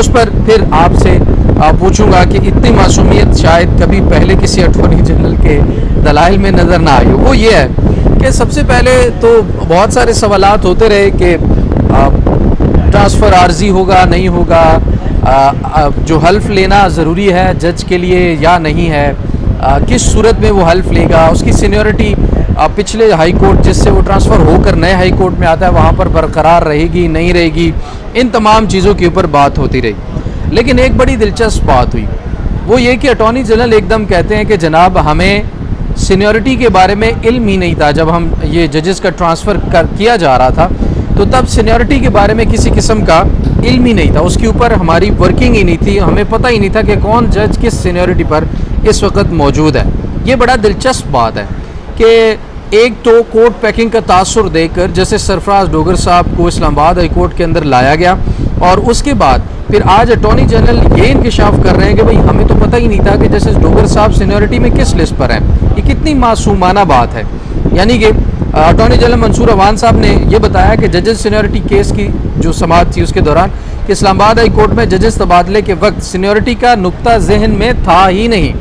उस पर फिर आपसे पूछूंगा कि इतनी मासूमियत शायद कभी पहले किसी अटॉर्नी जनरल के दलाइल में नज़र ना आई हो। वो ये है कि सबसे पहले तो बहुत सारे सवालात होते रहे कि ट्रांसफ़र आर्जी होगा नहीं होगा, जो हल्फ लेना ज़रूरी है जज के लिए या नहीं है, किस सूरत में वो हल्फ लेगा, उसकी सीनियरिटी पिछले हाई कोर्ट जिससे वो ट्रांसफ़र होकर नए हाई कोर्ट में आता है वहाँ पर बरकरार रहेगी नहीं रहेगी, इन तमाम चीज़ों के ऊपर बात होती रही। लेकिन एक बड़ी दिलचस्प बात हुई, वो ये कि अटॉर्नी जनरल एकदम कहते हैं कि जनाब हमें सीनियरिटी के बारे में इल्म ही नहीं था। जब हम ये जजेस का ट्रांसफ़र किया जा रहा था तो तब सीनियरिटी के बारे में किसी किस्म का इल्म ही नहीं था, उसके ऊपर हमारी वर्किंग ही नहीं थी, हमें पता ही नहीं था कि कौन जज किस सीनियरिटी पर इस वक्त मौजूद है। ये बड़ा दिलचस्प बात है कि एक तो कोर्ट पैकिंग का तासुर देकर जैसे सरफराज डोगर साहब को इस्लामाबाद हाई कोर्ट के अंदर लाया गया और उसके बाद फिर आज अटॉर्नी जनरल ये इंकशाफ कर रहे हैं कि भाई हमें तो पता ही नहीं था कि जैसे डोगर साहब सीनियरिटी में किस लिस्ट पर हैं। ये कितनी मासूमाना बात है। यानी कि अटॉर्नी जनरल मंसूर अवान साहब ने यह बताया कि जजेस सीनियरिटी केस की जो समाअत थी उसके दौरान कि इस्लामाबाद हाई कोर्ट में जजेस तबादले के वक्त सीनियरिटी का नुक्ता जहन में था ही नहीं।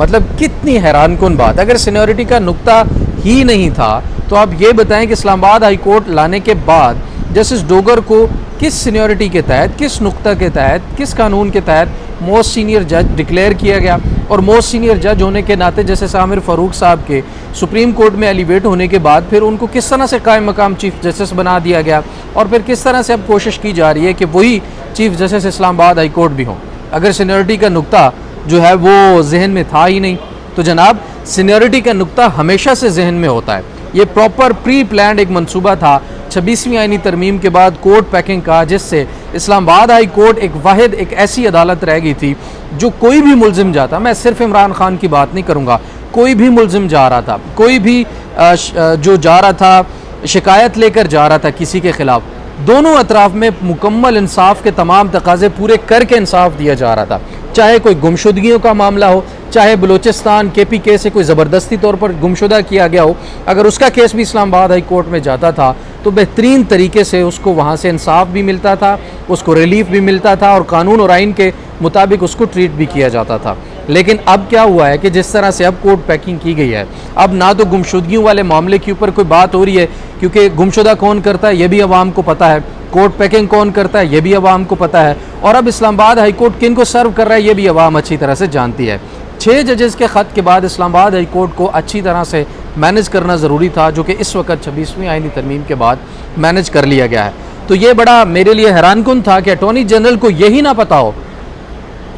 मतलब कितनी हैरान कुन बात। अगर सीनियरिटी का नुक्ता ही नहीं था तो आप ये बताएं कि इस्लामाबाद हाई कोर्ट लाने के बाद जस्टिस डोगर को किस सीनियरिटी के तहत, किस नुक्ता के तहत, किस कानून के तहत मोस्ट सीनियर जज डिक्लेयर किया गया और मोस्ट सीनियर जज होने के नाते जैसे सामिर फ़ारूक साहब के सुप्रीम कोर्ट में एलिवेट होने के बाद फिर उनको किस तरह से कायम मकाम चीफ जस्टिस बना दिया गया और फिर किस तरह से अब कोशिश की जा रही है कि वही chief justice Islamabad high court भी हों। अगर सीनियरिटी का नुक्ता जो है वो जहन में था ही नहीं तो जनाब सीनियरिटी का नुक्ता हमेशा से जहन में होता है। ये प्रॉपर प्री प्लान्ड एक मंसूबा था 26वीं आईनी तरमीम के बाद कोर्ट पैकिंग का, जिससे इस्लामाबाद हाई कोर्ट एक ऐसी अदालत रह गई थी जो कोई भी मुल्जिम जाता, मैं सिर्फ इमरान खान की बात नहीं करूँगा, कोई भी मुल्जिम जा रहा था, कोई भी जो जा रहा था शिकायत लेकर जा रहा था किसी के ख़िलाफ़, दोनों अतराफ़ में मुकम्मल इंसाफ के तमाम तकाज़े पूरे करके इंसाफ दिया जा रहा था। चाहे कोई गुमशुदगियों का मामला हो, चाहे बलूचिस्तान KPK से कोई ज़बरदस्ती तौर पर गुमशुदा किया गया हो, अगर उसका केस भी इस्लामाबाद हाई कोर्ट में जाता था तो बेहतरीन तरीके से उसको वहाँ से इंसाफ भी मिलता था, उसको रिलीफ भी मिलता था और कानून और आइन के मुताबिक उसको ट्रीट भी किया जाता था। लेकिन अब क्या हुआ है कि जिस तरह से अब कोर्ट पैकिंग की गई है, अब ना तो गुमशुदगियों वाले मामले के ऊपर कोई बात हो रही है क्योंकि गुमशुदा कौन करता है ये भी अवाम को पता है, कोर्ट पैकिंग कौन करता है ये भी अवाम को पता है, और अब इस्लामाबाद हाई कोर्ट किन को सर्व कर रहा है ये भी अवाम अच्छी तरह से जानती है। 6 जजेस के ख़त के बाद इस्लामाबाद हाई कोर्ट को अच्छी तरह से मैनेज करना ज़रूरी था, जो कि इस वक्त 26वीं आईनी तरमीम के बाद मैनेज कर लिया गया है। तो ये बड़ा मेरे लिए हैरानकुन था कि अटॉर्नी जनरल को यही ना पता हो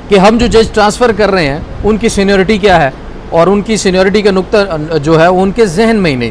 कि हम जो जज ट्रांसफ़र कर रहे हैं उनकी सीनियरिटी क्या है और उनकी सीनियरिटी का नुक्ता जो है उनके जहन में ही नहीं था।